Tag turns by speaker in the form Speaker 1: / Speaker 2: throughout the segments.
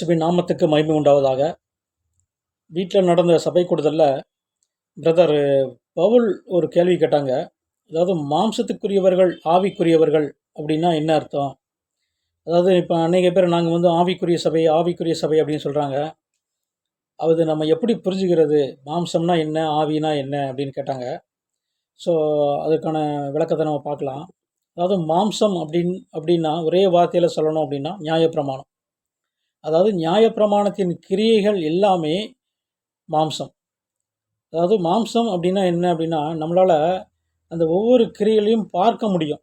Speaker 1: இயேசுவின் நாமத்துக்கு மகிமை உண்டாவதாக. வீட்டில் நடந்த சபை கூடுதலில் பிரதர் பவுல் ஒரு கேள்வி கேட்டாங்க. அதாவது மாம்சத்துக்குரியவர்கள் ஆவிக்குரியவர்கள் அப்படின்னா என்ன அர்த்தம்? அதாவது இப்போ அநேக பேர் நாங்கள் ஆவிக்குரிய சபை அப்படின்னு சொல்கிறாங்க. அது நம்ம எப்படி புரிஞ்சுக்கிறது? மாம்சம்னா என்ன, ஆவினா என்ன அப்படின்னு கேட்டாங்க. ஸோ அதுக்கான விளக்கத்தை நம்ம பார்க்கலாம். அதாவது மாம்சம் அப்படின்னா ஒரே வார்த்தையில் சொல்லணும் அப்படின்னா நியாயப்பிரமாணம். அதாவது நியாயப்பிரமாணத்தின் கிரியைகள் எல்லாமே மாம்சம். அதாவது மாம்சம் அப்படின்னா என்ன அப்படின்னா, நம்மளால் அந்த ஒவ்வொரு கிரியைகளையும் பார்க்க முடியும்.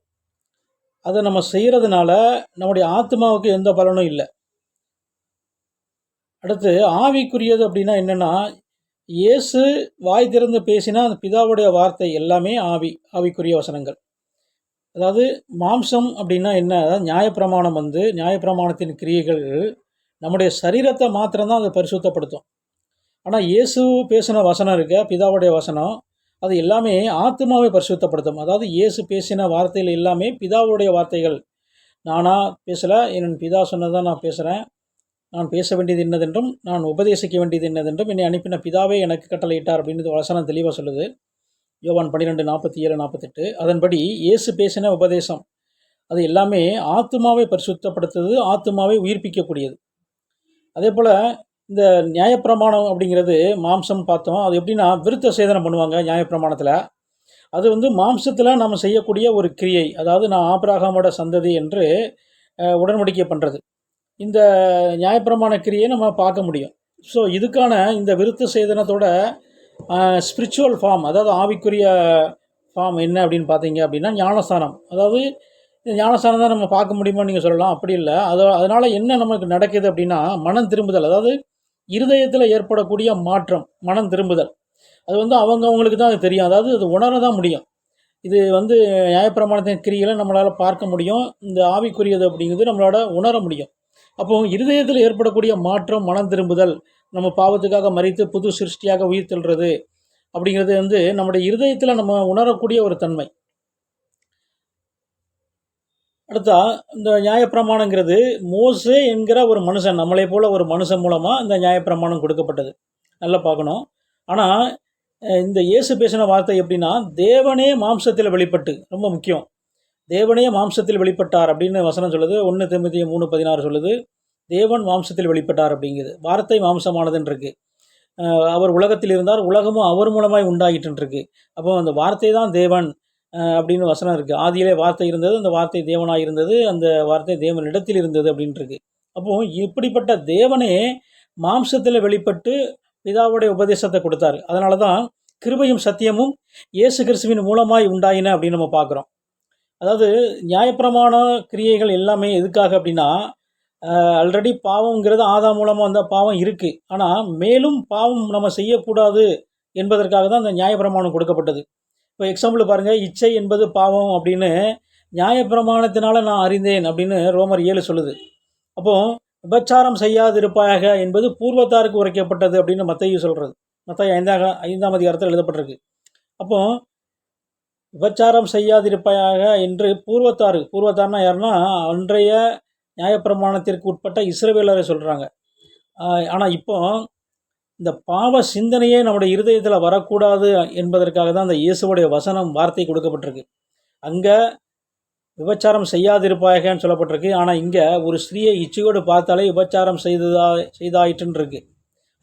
Speaker 1: அதை நம்ம செய்கிறதுனால நம்முடைய ஆத்மாவுக்கு எந்த பலனும் இல்லை. அடுத்து ஆவிக்குரியது அப்படின்னா என்னென்னா, இயேசு வாய் திறந்து பேசினா அந்த பிதாவுடைய வார்த்தை எல்லாமே ஆவிக்குரிய வசனங்கள். அதாவது மாம்சம் அப்படின்னா என்ன? அதாவது நியாயப்பிரமாணத்தின் கிரியைகள் நம்முடைய சரீரத்தை மாத்திரம்தான் அதை பரிசுத்தப்படுத்தும். ஆனால் இயேசு பேசின வசனம் இருக்க, பிதாவுடைய வசனம், அது எல்லாமே ஆத்மாவை பரிசுத்தப்படுத்தும். அதாவது இயேசு பேசின வார்த்தைகள் எல்லாமே பிதாவுடைய வார்த்தைகள். நானாக பேசலை, என் பிதா சொன்னதான் நான் பேசுகிறேன். நான் பேச வேண்டியது என்னதென்றும், நான் உபதேசிக்க வேண்டியது என்னதென்றும் என்னை அனுப்பின பிதாவே எனக்கு கட்டளையிட்டார் அப்படின்னு வசனம் தெளிவாக சொல்லுது. யோவான் 12:47-48. அதன்படி இயேசு பேசின உபதேசம் அது எல்லாமே ஆத்மாவை பரிசுத்தப்படுத்துறது, ஆத்மாவை உயிர்ப்பிக்கக்கூடியது. அதே போல் இந்த நியாயப்பிரமாணம் அப்படிங்கிறது மாம்சம் பார்த்தோம். அது எப்படின்னா விருத்த சேதனம் பண்ணுவாங்க நியாயப்பிரமாணத்தில். அது மாம்சத்தில் நம்ம செய்யக்கூடிய ஒரு கிரியை. அதாவது நான் ஆபிரகாமோட சந்ததி என்று உடன்படிக்கை பண்ணுறது. இந்த நியாயப்பிரமாண கிரியை நம்ம பார்க்க முடியும். ஸோ இதுக்கான இந்த விருத்த சேதனத்தோட ஸ்பிரிச்சுவல் ஃபார்ம், அதாவது ஆவிக்குரிய ஃபார்ம் என்ன அப்படின்னு பார்த்தீங்க அப்படின்னா ஞானஸ்தானம். அதாவது ஞானஸ்தானம் தான் நம்ம பார்க்க முடியுமான்னு நீங்கள் சொல்லலாம். அப்படி இல்லை. அதனால் என்ன நமக்கு நடக்குது அப்படின்னா மனம் திரும்புதல். அதாவது இருதயத்தில் ஏற்படக்கூடிய மாற்றம், மனம் திரும்புதல். அது அவங்களுக்கு தான் அது தெரியும். அதாவது அது உணர தான் முடியும். இது நியாயப்பிரமாணத்தின் கிரிகளை நம்மளால் பார்க்க முடியும். இந்த ஆவிக்குரியது அப்படிங்கிறது நம்மளால் உணர முடியும். அப்போது இருதயத்தில் ஏற்படக்கூடிய மாற்றம், மனம் திரும்புதல், நம்ம பாவத்துக்காக மரித்து புது சிருஷ்டியாக உயிர் தெள்றது அப்படிங்கிறது நம்முடைய இருதயத்தில் நம்ம உணரக்கூடிய ஒரு தன்மை. அடுத்தா இந்த நியாயப்பிரமாணங்கிறது மோசே என்கிற ஒரு மனுஷன், நம்மளை போல் ஒரு மனுஷன் மூலமாக இந்த நியாயப்பிரமாணம் கொடுக்கப்பட்டது. நல்லா பார்க்கணும். ஆனால் இந்த இயேசு பேசின வார்த்தை எப்படின்னா, தேவனே மாம்சத்தில் வெளிப்பட்டு, ரொம்ப முக்கியம், தேவனே மாம்சத்தில் வெளிப்பட்டார் அப்படின்னு வசனம் சொல்லுது. 1 தீமோத்தேயு 3:16 சொல்லுது. தேவன் மாம்சத்தில் வெளிப்பட்டார் அப்படிங்குது. வார்த்தை மாம்சமானதுன்னு இருக்கு. அவர் உலகத்தில் இருந்தார், உலகமும் அவர் மூலமாய் உண்டாகிட்டு இருக்கு. அப்போ அந்த வார்த்தை தான் தேவன் அப்படின்னு வசனம் இருக்குது. ஆதியிலே வார்த்தை இருந்தது, அந்த வார்த்தை தேவனாக இருந்தது, அந்த வார்த்தை தேவனிடத்தில் இருந்தது அப்படின்ட்டு இருக்கு. அப்போது இப்படிப்பட்ட தேவனே மாம்சத்தில் வெளிப்பட்டு பிதாவுடைய உபதேசத்தை கொடுத்தாரு. அதனால தான் கிருபையும் சத்தியமும் இயேசு கிறிஸ்துவின் மூலமாய் உண்டாயின அப்படின்னு நம்ம பார்க்குறோம். அதாவது நியாயப்பிரமாண கிரியைகள் எல்லாமே எதுக்காக அப்படின்னா, ஆல்ரெடி பாவங்கிறது ஆதாம் மூலமாக வந்த பாவம் இருக்குது. ஆனால் மேலும் பாவம் நம்ம செய்யக்கூடாது என்பதற்காக தான் அந்த நியாயப்பிரமாணம் கொடுக்கப்பட்டது. இப்போ எக்ஸாம்பிள் பாருங்கள், இச்சை என்பது பாவம் அப்படின்னு நியாயப்பிரமாணத்தினால நான் அறிந்தேன் அப்படின்னு ரோமர் 7 சொல்லுது. அப்போது விபச்சாரம் செய்யாதிருப்பாயாக என்பது பூர்வத்தாருக்கு உரைக்கப்பட்டது அப்படின்னு மத்தேயு சொல்கிறது. மத்தேயு 5ஆம் அதிகாரத்தில் எழுதப்பட்டிருக்கு. அப்போது விபச்சாரம் செய்யாதிருப்பாயாக என்று பூர்வத்தார்னா யாருன்னா அன்றைய நியாயப்பிரமாணத்திற்கு உட்பட்ட இஸ்ரவேலரை சொல்கிறாங்க. ஆனால் இப்போ இந்த பாவ சிந்தனையே நம்முடைய இருதயத்தில் வரக்கூடாது என்பதற்காக தான் அந்த இயேசுவுடைய வார்த்தை கொடுக்கப்பட்டிருக்கு. அங்கே விபச்சாரம் செய்யாதிருப்பாயகன்னு சொல்லப்பட்டிருக்கு. ஆனால் இங்கே ஒரு ஸ்திரீயை இச்சையோடு பார்த்தாலே விபச்சாரம் செய்தாயிட்டுன்னு இருக்கு.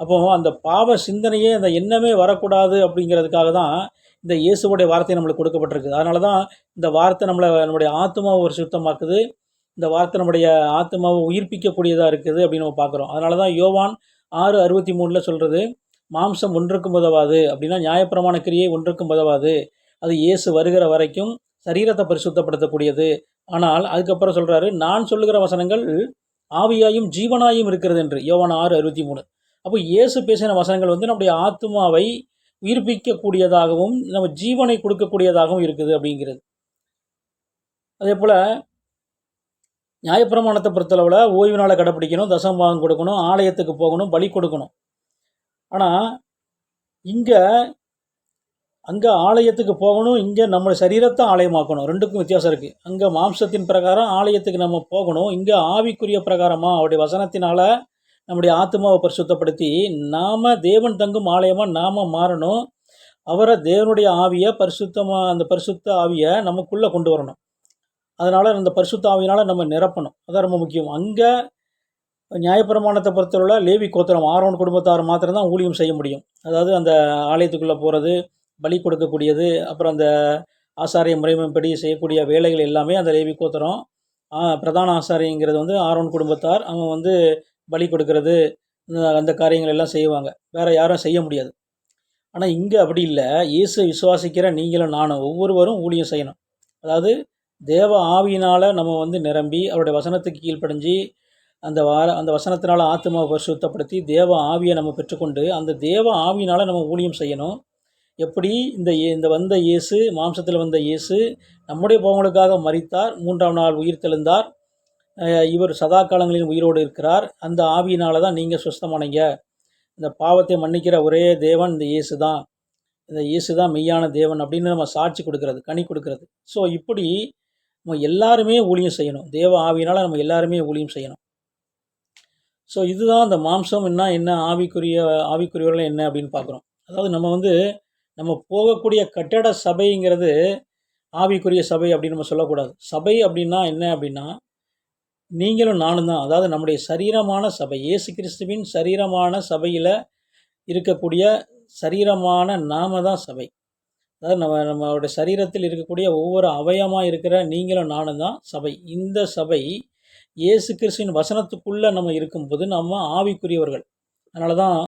Speaker 1: அப்போது அந்த பாவ சிந்தனையே, அந்த எண்ணமே வரக்கூடாது அப்படிங்கிறதுக்காக தான் இந்த இயேசுவுடைய வார்த்தை நம்மளுக்கு கொடுக்கப்பட்டிருக்கு. அதனால தான் இந்த வார்த்தை நம்முடைய ஆத்மாவை ஒரு சுத்தமாக்குது. இந்த வார்த்தை நம்முடைய ஆத்மாவை உயிர்ப்பிக்கக்கூடியதாக இருக்குது அப்படின்னு நம்ம பார்க்குறோம். அதனால தான் யோவான் 6:63 சொல்கிறது, மாம்சம் ஒன்றுக்கும் உதவாது அப்படின்னா நியாயப்பிரமாண கிரியை ஒன்றுக்கும் உதவாது. அது இயேசு வருகிற வரைக்கும் சரீரத்தை பரிசுத்தப்படுத்தக்கூடியது. ஆனால் அதுக்கப்புறம் சொல்கிறாரு, நான் சொல்லுகிற வசனங்கள் ஆவியாயும் ஜீவனாயும் இருக்கிறது என்று, யோவான் 6:63. அப்போ இயேசு பேசின வசனங்கள் நம்முடைய ஆத்மாவை உயிர்ப்பிக்கக்கூடியதாகவும் நம்ம ஜீவனை கொடுக்கக்கூடியதாகவும் இருக்குது அப்படிங்கிறது. அதே போல் நியாயப்பிரமாணத்தை பொறுத்தளவில் ஓய்வு நாளை கடைப்பிடிக்கணும், தசமபாகம் கொடுக்கணும், ஆலயத்துக்கு போகணும், பலி கொடுக்கணும். ஆனால் அங்கே ஆலயத்துக்கு போகணும், இங்கே நம்ம சரீரத்தை ஆலயமாக்கணும். ரெண்டுக்கும் வித்தியாசம் இருக்குது. அங்கே மாம்சத்தின் பிரகாரம் ஆலயத்துக்கு நம்ம போகணும், இங்கே ஆவிக்குரிய பிரகாரமாக அவருடைய வசனத்தினால் நம்முடைய ஆத்மாவை பரிசுத்தப்படுத்தி நாம் தேவன் தங்கும் ஆலயமாக நாம் மாறணும். அவரை தேவனுடைய ஆவியை அந்த பரிசுத்த ஆவியை நமக்குள்ளே கொண்டு வரணும். அதனால் அந்த பரிசுத்த ஆவியினால் நம்ம நிரப்பணும். அதான் ரொம்ப முக்கியம். அங்கே நியாயப்பிரமாணத்தை பொறுத்தவரை லேவி கோத்திரம் ஆரோன் குடும்பத்தார் மாத்திரம்தான் ஊழியம் செய்ய முடியும். அதாவது அந்த ஆலயத்துக்குள்ளே போகிறது, பலி கொடுக்கக்கூடியது, அப்புறம் அந்த ஆசாரிய முறைமைப்படி செய்யக்கூடிய வேலைகள் எல்லாமே அந்த லேவி கோத்திரம். பிரதான ஆசாரியங்கிறது வந்து ஆரோன் குடும்பத்தார். அவங்க வந்து பலி கொடுக்கறது, அந்த காரியங்கள் எல்லாம் செய்வாங்க. வேறு யாரும் செய்ய முடியாது. ஆனால் இங்கே அப்படி இல்லை. இயேசு விசுவாசிக்கிற நீங்களும் நானும் ஒவ்வொருவரும் ஊழியம் செய்யணும். அதாவது தேவ ஆவியினால் நம்ம வந்து நிரம்பி அவருடைய வசனத்துக்கு கீழ்ப்படிஞ்சு அந்த வசனத்தினால் ஆத்மாவை பரிசுத்தப்படுத்தி தேவ ஆவியை நம்ம பெற்றுக்கொண்டு அந்த தேவ ஆவியினால் நம்ம ஊழியம் செய்யணும். எப்படி இந்த வந்த இயேசு, மாம்சத்தில் வந்த இயேசு நம்முடைய பாவங்களுக்காக மரித்தார், 3ஆம் நாள் உயிர் தெழுந்தார், இவர் சதா காலங்களில் உயிரோடு இருக்கிறார். அந்த ஆவியினால தான் நீங்கள் சுஸ்தமானீங்க. இந்த பாவத்தை மன்னிக்கிற ஒரே தேவன் இந்த இயேசு தான். இந்த இயேசு தான் மெய்யான தேவன் அப்படின்னு நம்ம சாட்சி கொடுக்கறது, கனி கொடுக்கறது. ஸோ இப்படி நம்ம எல்லாருமே ஊழியம் செய்யணும். தேவ ஆவியினால் நம்ம எல்லாருமே ஊழியம் செய்யணும். ஸோ இதுதான் அந்த மாம்சம் என்ன ஆவிக்குரியவர்கள் என்ன அப்படின்னு பார்க்குறோம். அதாவது நம்ம போகக்கூடிய கட்டட சபைங்கிறது ஆவிக்குரிய சபை அப்படின்னு நம்ம சொல்லக்கூடாது. சபை அப்படின்னா என்ன அப்படின்னா நீங்களும் நானும் தான். அதாவது நம்முடைய சரீரமான சபை, இயேசு கிறிஸ்துவின் சரீரமான சபையில் இருக்கக்கூடிய சரீரமான நாம தான் சபை. அதாவது நம்மளுடைய சரீரத்தில் இருக்கக்கூடிய ஒவ்வொரு அவயமாக இருக்கிற நீங்களும் நானும் தான் சபை. இந்த சபை இயேசு கிறிஸ்துவின் வசனத்துக்குள்ளே நம்ம இருக்கும்போது நம்ம ஆவிக்குரியவர்கள். அதனால தான்